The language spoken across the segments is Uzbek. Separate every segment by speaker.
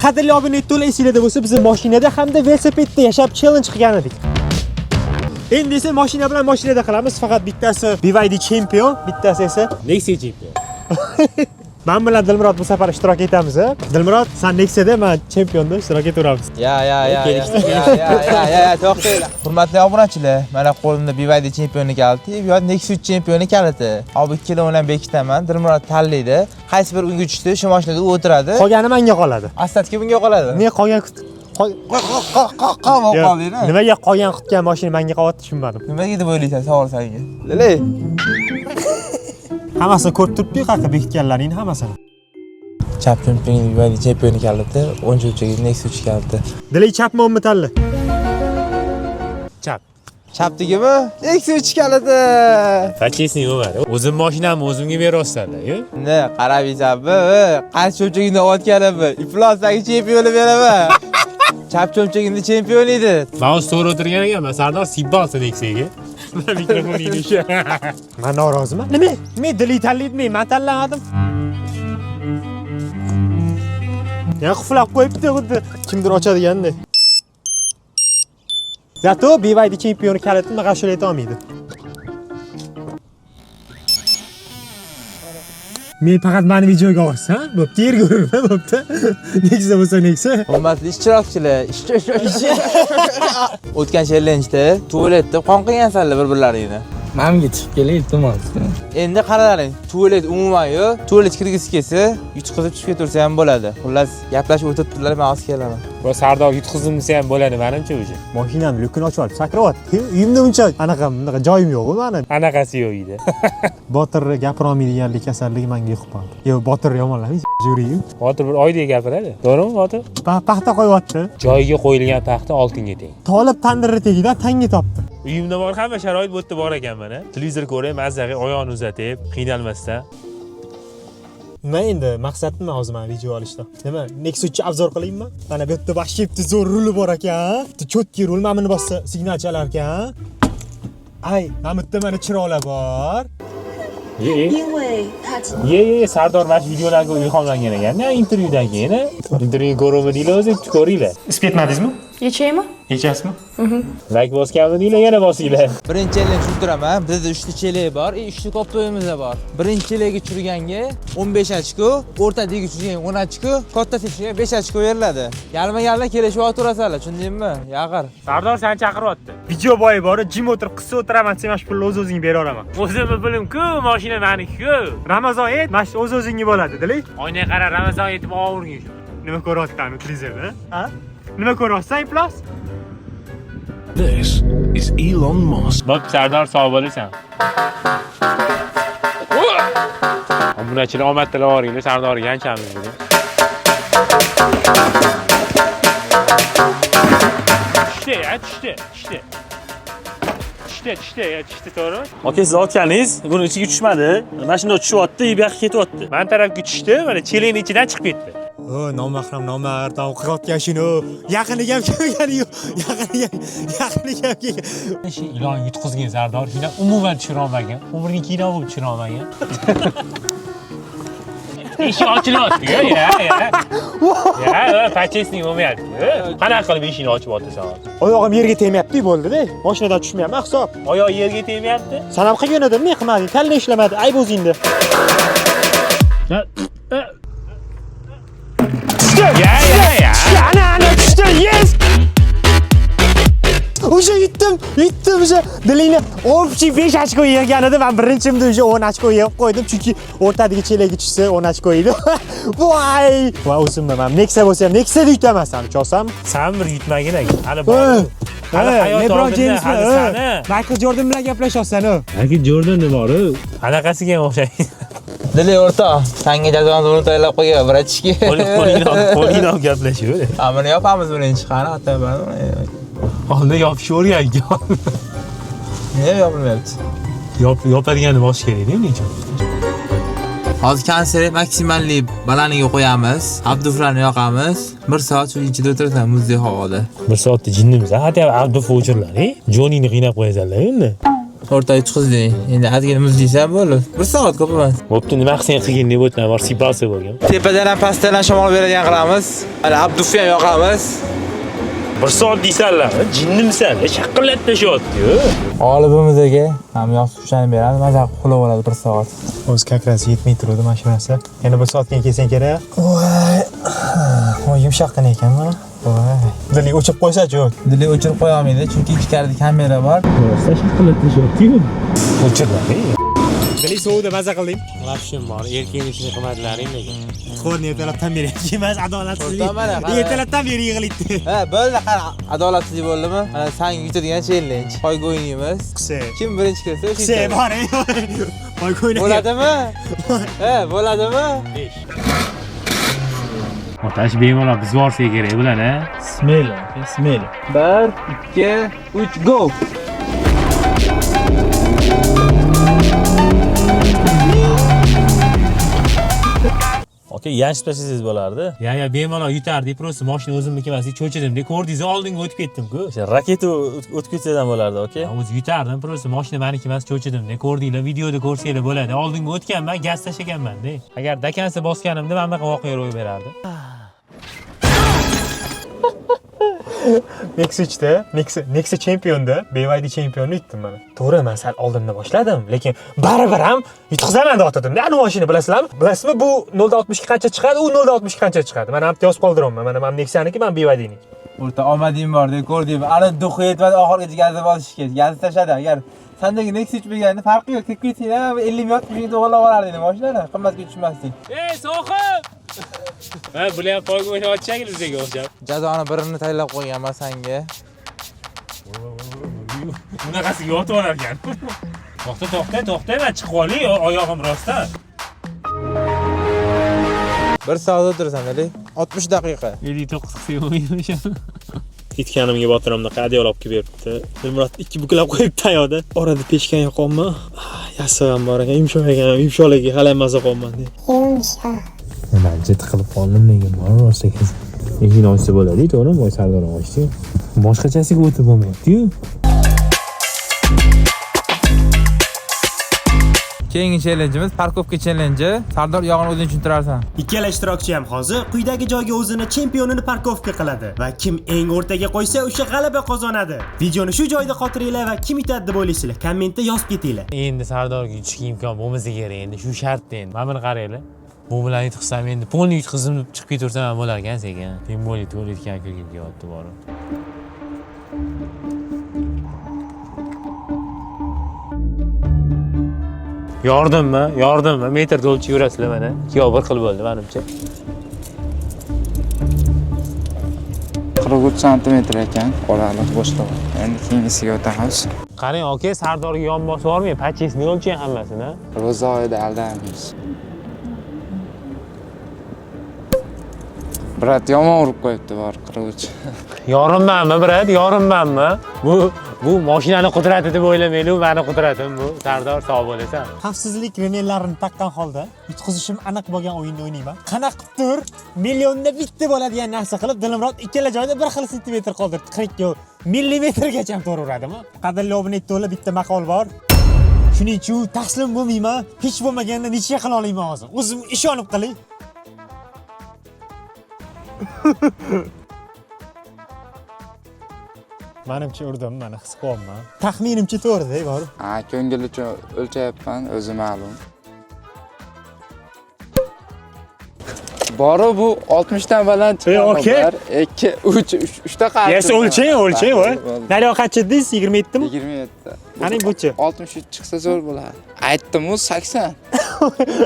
Speaker 1: Qadrli obunalar to'la esingizda bo'lsa, biz mashinada hamda velosipedda yashab challenge qilgan edik. Endi esa mashina bilan mashinada qilamiz. Faqat bittasi BYD Champion, bittasi esa
Speaker 2: Nexia Champion.
Speaker 1: Men bilan Dilmurod bu safar ishtirok etamiz. Dilmurod, sen Nexia'da, men Championda ishtirok etaveramiz.
Speaker 3: Ya, to'xtanglar. Hurmatli obunachilar, mana qo'limda BYD Championni kaliti, bu Nexia Championni kaliti. Hozir ikkalani bilan bekitaman. Dilmurod tanlaydi. Qaysi bir unga tushdi, shu mashinada u o'tiradi.
Speaker 1: Qolgani menga qoladi.
Speaker 3: Astatga bunga qoladi.
Speaker 1: Men qolgan
Speaker 3: qoldi-da.
Speaker 1: Nimaga qolgan qutgan mashina menga qolyapti tushunmadim.
Speaker 3: Nimaga deb o'ylaysan, savol senga? Lele.
Speaker 1: Hammasini ko'rib turibdi-ku, qaqa bekitganlaringni hammasini.
Speaker 3: Championni BYD Championni kaliti, o'ng cho'chagi Nexia kaliti.
Speaker 1: Dilay chapmi o'ngmi tanla? Chap.
Speaker 3: Chapdigimi? Nexia kaliti.
Speaker 2: Fachesning o'mari. O'zim mashinamni o'zimga berosizlar-ku.
Speaker 3: Ne, qarab yeysanmi? Qaysi cho'chagingni otganimni, iflosdagi chempionni beraman. Chap cho'chagingni chempion edi.
Speaker 2: Men o'z to'g'ri o'tirgan ekanman, Sardor sibbalsa Nexia'ga. Mikrofon inishi.
Speaker 1: Men noroziman. Nima? Men Dilay tanlayapman, men tanlamadim. Ya quflab qo'yibdi xuddi kimdir ochadigandek. Zato BYD Champion kalitini g'ashul eta olmaydi. Men faqat meni videoga olsan, bo'pti, yerga urma, bo'pti. Nexia bo'lsa Nexia.
Speaker 3: Hurmatli ishtirokchilar, o'tgan challenge-da tualetda qon qilgansanlar bir-birlaringni.
Speaker 4: Menga chiqib kelay, iltimos.
Speaker 3: Endi qaralaring, tualet umuman yo'q. Tualet kirgisi kelsa, yutqizib chiqib ketaversa ham bo'ladi. Xullas, gaplashib o'tiribdilar, men hozir kelaman.
Speaker 2: Bu Sardor yutqizdim desa ham bo'ladi, menimcha o'zi.
Speaker 1: Mashinamni lukini ochib olib sakrayapti. Uyimda uncha anaqa joyim yo'q meni.
Speaker 2: Anaqasi yo'q edi.
Speaker 1: Botir gapira olmaydiganlik kasalligi menga yuqib qoldi. Yo'q, Botir yomonlamaydi, juriyu.
Speaker 2: Botir bir oydek gapiradi. To'g'rimi, Botir?
Speaker 1: Paxta qo'yapti.
Speaker 2: Joyiga qo'yilgan paxta oltinga teng.
Speaker 1: Tolib tandirni tagida tanga topdi.
Speaker 2: Uyimda bor, hamma sharoit bu yerda bor ekan mana. Televizor ko'ray, mazzaga oyoqni uzatib, qiynalmasdan.
Speaker 1: Nima endi maqsad nima hozir men video olishda? Nima? Nexia obzor qilaymi? Mana bu yerda vashibdi zo'r ruli bor ekan. Cho'tki rul, mana buni bossa signal chalar ekan. Ay, mana bu yerda mana chiroqlar bor.
Speaker 2: Ye, Sardor mana videolarga ilhomlangan ekan-da, intervyudan keyin. Intervyu ko'rimi deylar, o'zi ko'ringlar.
Speaker 1: Isib etmadingizmi?
Speaker 5: Yechaymi?
Speaker 1: Yechasizmi?
Speaker 2: Like bosganmi deylar, yana bosinglar.
Speaker 3: Birinchi challenge tushiraman. Bizda 3 ta challenge bor, 3 ta koptoyimiz bor. Birinchi challenge tushirganga 15 ochko, o'rtadagi tushirganga 10 ochko, katta tushirganga 5 ochko beriladi. Yalma-yalma kelishib o'tirasizlar, tushundingmi? Yaqir.
Speaker 2: Sardor seni chaqiryapti.
Speaker 1: Video boyi bor, jim o'tirib qissa o'tiraman, sen mana shu pulni o'zingga bera olaman.
Speaker 2: O'zimni bilim-ku, mashina meniki-ku.
Speaker 1: Ramazon et, mana shu o'zingga bo'ladi, Dilay.
Speaker 2: Oynaga qara, Ramazon yetib og'irgin shu.
Speaker 1: Nima ko'ryapsan televizorda? Ha? Nima ko'ryapsan, iflos?
Speaker 6: This is Elon Musk.
Speaker 2: Bak Sardor sog' bo'lasan. Obunachilar omad tilaboringlar, Sardorga anchamiz buni. Tushdi, to'g'ri?
Speaker 7: Aka, siz otganingiz buni ichiga tushmadi. Mashina tushyapti, bu yoqqa ketyapti.
Speaker 2: Men tarafga tushdi, mana chelening ichidan chiqib ketdi.
Speaker 1: O, nomahram, nomard, o'qiyotgan shuni. Yaqiniga ham kelgani yo'q. Yaqiniga ham kelgan.
Speaker 2: Shu ilon yutqizgan Sardor, shundan umuman tushira olmagan. Umrining kino bo'lib tushira olmagan. Eshik ochilyapti, ya. Ya, pachesning bo'lmayapti. Qanaqa qilib eshikni ochib o'tasan?
Speaker 1: Oyog'im yerga tegmayapti, bo'ldi-da. Mashinadan tushmayapman, hisob.
Speaker 2: Oyoq yerga tegmayapti.
Speaker 1: Sen ham qilgan edimmi, qilmading. Tanla ishlamadi, ayb o'zingda.
Speaker 2: Ya.
Speaker 1: Ana, tushdi, yes! O'sha yetdim. O'sha Dilayni общий 5 ochko yegan edi. Men birinchimda o'sha 10 ochko yeb qo'ydim, chunki o'rtadagi chelaga tushsa 10 ochko yedi. Voy! Va o'zimda men Nexia bo'lsa ham Nexia'da yutaman, seni chosam.
Speaker 2: Sen bir yutmagin ekan. Hali bor. Hali hayot oldinda, hali seni.
Speaker 1: Michael Jordan bilan gaplashyapsan-ku.
Speaker 2: Michael Jordan bor-ku. Anaqasiga ham o'xshaydi.
Speaker 3: Dilay o'rta, senga jazoni tayyorlab qo'ygan, vrachga.
Speaker 2: Qo'lingni olib gaplashuv.
Speaker 3: Amini yopamiz birinchi, qani ataman.
Speaker 2: Oldin yopishvergan.
Speaker 3: Nega yopilmayapti?
Speaker 2: Yopadigani bosish kerak-da uning uchun.
Speaker 3: Hozir konsert maksimalli balaniga qo'yamiz, abduflarni yoqamiz. 1 soat shu ichida o'tirasan muzdek havoda.
Speaker 2: 1 soatda jinnimiz. Hatto abduf o'chirlar, Jonini qiynab qo'yasizlar endi.
Speaker 3: O'rta yutqizding. Endi ozgina muzlaysan bo'ldi. 1 soat ko'p emas.
Speaker 2: Bo'pti, nima qilsang qilgin deb o'tmay bor, sipasi bo'lgan.
Speaker 3: Tepadan ham pastdan ham shamol beradigan qilamiz. Mana Abdufni ham yoqamiz.
Speaker 2: 1 soat deysanlar, jinnimsan, chaqillab tashyapti-yu.
Speaker 3: G'olibimizga ham yoq sushani beradi, maza qulab oladi 1 soat.
Speaker 1: O'z kakrasi yetmay turadi mashinasi. Yana 1 soatdan kelsang kerak. Voy. Voy yumshoqqina ekan mana. Voy. Dili o'chib qo'ysa-chi yo'q.
Speaker 3: Dili o'chirib qo'ya olmaydi, chunki ichkarida kamera bor.
Speaker 2: O'chirmadi.
Speaker 1: Dili suvda maza qilding.
Speaker 2: Lashim bor, erkakning ishini qilmadilaring lekin.
Speaker 1: Qo'rni ertalabdan beri emas, adolatsizlik.
Speaker 3: O'rtamana, qara.
Speaker 1: Ertalabdan beri yig'ilibdi.
Speaker 3: Ha, bo'ldi, qara. Adolatsizlik bo'ldimi? Mana sang yutadigan challenge. Poyga o'ynaymiz.
Speaker 1: Qise.
Speaker 3: Kim birinchi kelsa, o'sha.
Speaker 1: Qise bor. Poyga o'ynaymiz.
Speaker 3: Bo'ladimi? Ha, bo'ladimi?
Speaker 2: 5. Otash bemalol biz borsak kerak bular, ha?
Speaker 1: Bismillah, bismillah.
Speaker 3: 1, 2, 3, go.
Speaker 7: Okey, yanch tashlaysiz bo'lardi.
Speaker 2: Ya, bemalol yutardik, просто mashina o'zimniki emas, cho'chidim. Ko'rdingiz, oldinga o'tib ketdim-ku.
Speaker 7: O'sha raketa o'tib ketsadan bo'lardi, okey?
Speaker 2: O'zi yutardim, просто mashina meniki emas, cho'chidim. Ko'rdinglar, videoda ko'rsanglar bo'ladi. Oldinga o'tganman, gaz tashlaganman-da. Agar dakansa bosganimda mana bunaqa voqea ro'y berardi.
Speaker 1: Nexus'da, Nexus chempionda, BYD chempionni yutdim mana. To'g'ri, men sal oldinda boshladim, lekin baribir ham yutqizaman deb aytdim. Ana mashina bilasizlarmi? Bilasizmi, bu 0.62 qancha chiqadi, u 0.62 qancha chiqadi. Mana ham yozib qoldiryapman. Mana men Nexus'niki, men BYD'niki.
Speaker 3: O'rta omading bor deb ko'rdingmi? Ana duxi yetmadi, oxirgacha gazda bosishga. Gaz tashladi. Agar sendagi Nexus bo'lganda farqi yo'q. Ketkitina 50 minut ming to'g'irlab olarding mashinani. Qimmatga tushmasding.
Speaker 2: Ey, sohib! Ha, bular ham poyga o'ynayotgan bizga o'xshab.
Speaker 3: Jazoni birini tayyorlab qo'yganman senga.
Speaker 2: Bunaqasiga yotib olar ekan. To'xta, men chiqib olay, oyog'im rostdan.
Speaker 3: 1 soat o'tirasan, dedi. 60 daqiqa.
Speaker 2: 59 qilsa
Speaker 7: Yetganimga botirimni qaddiy olib kelib beribdi. Dilmurod 2 buklab qo'yibdi ayoqda. Orada pechkan yoqonmi? Yassag'am bor ekan, yumshoqligi hali ham maza qolmadi.
Speaker 2: Men tiqilib qoldim nega bor rosa ekan. Eshikni ochsa bo'ladi, to'g'rimi? Voy Sardor ochdi. Boshqachasiga o'tib bo'lmayapti-yu.
Speaker 3: Keyingi challengeimiz parkovka challenge. Sardor yog'ini o'zing tushuntirarsan.
Speaker 5: Ikkala ishtirokchi ham hozir quyidagi joyga o'zini chempionini parkovka qiladi va kim eng o'rtaga qo'ysa o'sha g'alaba qozonadi. Videoni shu joyda qotiringlar va kim yutadi deb o'ylaysizlar? Kommentda yozib ketinglar.
Speaker 2: Endi Sardorga yutishga imkon bo'lmasa kerak endi, shu shartda endi. Mana buni qaranglar. Bu bilan yutqizsam endi polni yutqizib chiqib ketaversam ham bo'lar ekan sekin. Tем более to'g'ritgan kirib kelyapti bor. Yordimmi? Metr o'lchab yurasizlar mana. 2 bir xil bo'ldi menimcha.
Speaker 8: 43 cm ekan, oraliq bo'shliq. Endi keyingisiga o'tamiz.
Speaker 2: Qarang, aka, Sardorga yon bosib olmay, pachesini o'lchang hammasini.
Speaker 8: Ro'zoyda aldaymiz. Brat yomon urib qo'yibdi bor 43.
Speaker 2: Yorimmanmi, brat? Yorimmanmi? Bu mashinani qudrati deb o'ylamaylik, meni qudratim bu. Sardor, sog' bo'lasan.
Speaker 1: Xavfsizlik remellarini taqqan holda yutqizishim aniq bo'lgan o'yinni o'ynayman. Qanaqa tur millionda bitta bo'ladigan narsa qilib, Dilmurod ikkala joyda 1 xil sentimetr qoldirdi. 40 millimetrgacha ham to'g'ri uradimi? Qadrli obunachilar, bitta maqol bor. Shuning uchun taslim bo'lmayman. Hech bo'lmaganda necha qila olayman hozir. O'zim ishonib qiling. Menimcha urdim, mana his qilyapman. Taxminimcha to'g'ri-da, bor.
Speaker 8: Ha, ko'ngil uchun o'lchayapman, o'zi ma'lum. Bori bu 60 dan baland chiqqan.
Speaker 1: Okey.
Speaker 8: 2, 3 ta qarshi.
Speaker 1: Yes, o'lchang, voy. Naryoq qancha dedingiz? 27 mi?
Speaker 8: 27.
Speaker 1: Qani buchi?
Speaker 8: 63 chiqsa zo'r bo'ladi. Aytdim-ku 80.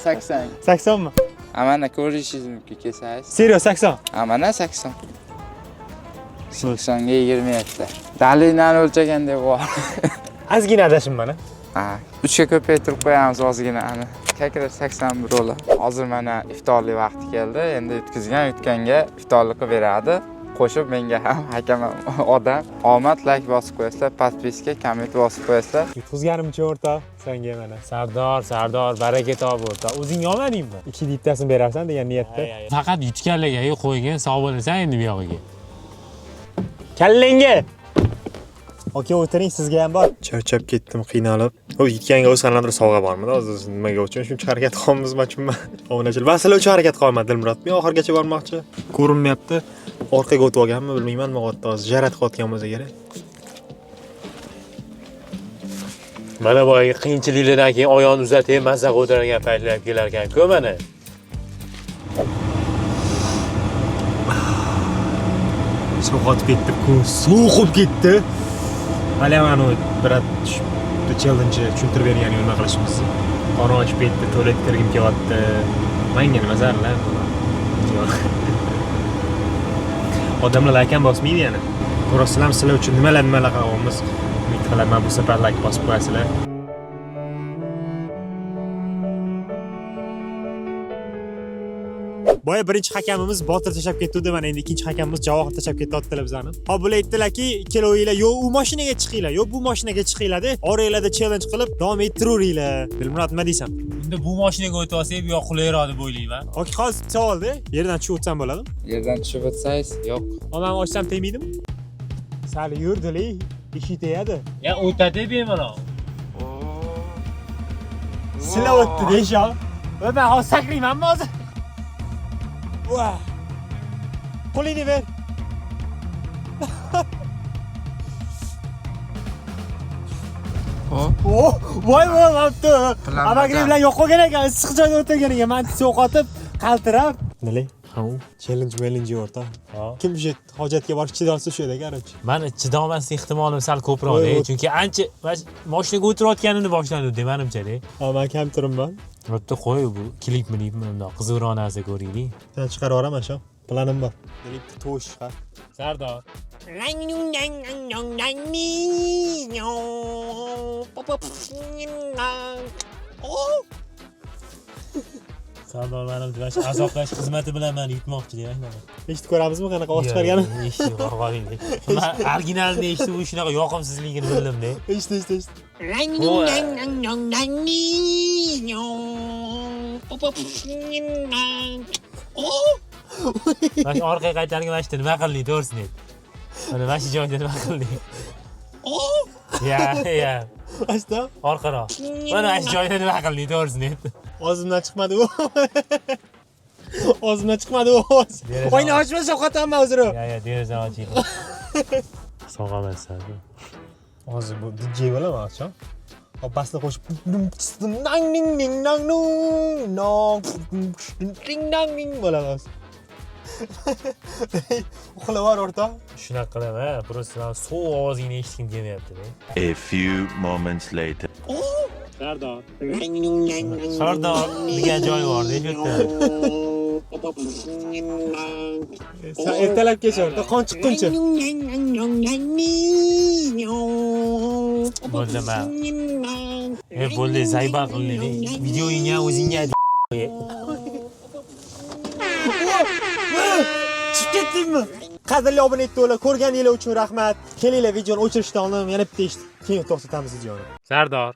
Speaker 8: 80.
Speaker 1: 80 mi?
Speaker 8: Amana ko'rishingiz mumkin kelsangiz.
Speaker 1: Serios 80.
Speaker 8: Amana 80. 80 ga 27. Dalinani o'lchaganda bor.
Speaker 1: Ozgina adashim mana.
Speaker 8: Ha, 3 ga ko'paytirib qo'yamiz ozgina ani. Kakra 81 bo'ladi. Hozir mana iftorlik vaqti keldi. Endi yutganga iftorlik qilib beradi. Qo'shib menga ham hakam odam omad like bosib qo'yasizlar, podpiska, komment bosib qo'yasizlar.
Speaker 1: Yutqizganimcha o'rta, senga mana.
Speaker 2: Sardor, baraka top o'rta. O'zing olmadingmi?
Speaker 1: 2 littasini berarsan degan niyatda.
Speaker 2: Faqat yutganlarga qo'ygin, sog' bo'lasan endi bu yog'iga.
Speaker 1: Kallenga. Aka o'tiring, sizga ham bor.
Speaker 7: Charchab ketdim, qiynalib. O yetganga o'z qanaqadir sovg'a bormi? Hozir nimaga uchun shuncha harakat qilganmiz uchunmi? Obunachilar, masala uchun harakat qilmadim Dilmurod. Men oxirgacha bormoqchi. Ko'rinmayapti. Orqaga o'tib olganmi, bilmayman, nima qilyapti hozir. Jarat qilayotgan bo'lsa kerak.
Speaker 2: Mana boyagi qiyinchiliklardan keyin oyoqni uzatib, mazza o'tiradigan paytlar kelar ekan-ku mana.
Speaker 1: So'qotib ketdi-ku, so'qib ketdi. Hali ham anu birat challenge tushuntirib bergan nima qilishimiz. Qoni ochib ketdi, tualet kirgim kelyapti. Menga nima zararlar? Odamlar like ham bosmaydi yana. Ko'rasizlar, sizlar uchun nimalar qilyapmiz. Umid qilaman bu safar like bosib qo'yasizlar. Boya birinchi hakamimiz Botir tashab ketdi, mana endi ikkinchi hakamimiz Javohir tashab ketyaptilar bizani. Hop bular aytdilarki, ikkalovinglar yo u mashinaga chiqinglar, yo bu mashinaga chiqinglar-da, oranglarda challenge qilib davom ettiraveringlar. Dilmurod, nima deysan?
Speaker 2: Endi bu mashinaga o'tib olsak, bu yoq qulayroq deb o'ylayman.
Speaker 1: Oki, hozir savolda, yerdan tushib o'tsam bo'ladimi?
Speaker 8: Yerdan tushib o'tsangiz, yo'q.
Speaker 1: Onam ochsam tegmaydimi? Sal yurdi-li, ishi tegadi.
Speaker 2: Ya o'tadi bemalol.
Speaker 1: Sizlar o'tdi deysh-a. Va men hozir sakraymanmi hozir? Vah. Qo'lingni ber. Voy bo'pti. Amagri bilan yo'q qolgan ekan, issiq joyda o'tirgan ekan. Men so'qotib, qaltirab. Nima? Ha, challenge o'rta. Kim shu hojatga borib chidolsa shu yerda, qarchi.
Speaker 2: Mani chidamaslik ehtimolim sal ko'proq, chunki ancha mashinaga o'tirayotganimda boshlandi, menimcha-da.
Speaker 1: Ha, men kam turibman.
Speaker 2: Bitta qo'y bu klipmi deymi, bundoq qiziqroq narsa ko'raylik.
Speaker 1: Sen chiqarib yuboraman shu. Planim bor. Klipni to'sh chiqar.
Speaker 2: Sardor. Sardor menimcha shu azoblash xizmati bilan meni yutmoqchi deyman.
Speaker 1: Eshitib ko'ramizmi qanaqa ovoz chiqarganini?
Speaker 2: Eshitib qo'ying. Men originalni eshitib shunaqa yoqimsizligini bildim-da.
Speaker 1: Eshit.
Speaker 2: Mana shu orqaga qaytargan mana shu nima qildik, to'g'risini. Mana shu joyda nima qildik? Ya.
Speaker 1: Asta.
Speaker 2: Orqaroq. Mana shu joyda nima qildik, to'g'risini.
Speaker 1: Og'zimdan chiqmadi u. Og'zimdan chiqmadi u ovoz. Oyni ochma, sovqotaman hozir.
Speaker 2: Ya, derazani oching. Sog'aman.
Speaker 1: Hozir bu DJ bo'laman, ocham. Hop basni qo'shib nang ning ning nang nung nong ring nang ning bo'ladi hozir. Uxlavar o'rta.
Speaker 2: Shunaqa qilaman, просто so'v ovozingni eshitgim kelmayapti-da.
Speaker 6: A few moments later.
Speaker 2: Sardor degan joy bor-da, shu yerda.
Speaker 1: Sen ertalab kecha o'rta qon chiqquncha.
Speaker 2: Bo'ldi men. Bo'ldi, zayba qildi. Videoingga o'zingga
Speaker 1: Chiqib ketdingmi? Qadrli obunachilar, ko'rganingiz uchun rahmat. Kelinglar, videoni o'chirishdan oldin yana bitta eshitib, keyin to'xtatamiz videoni.
Speaker 2: Sardor.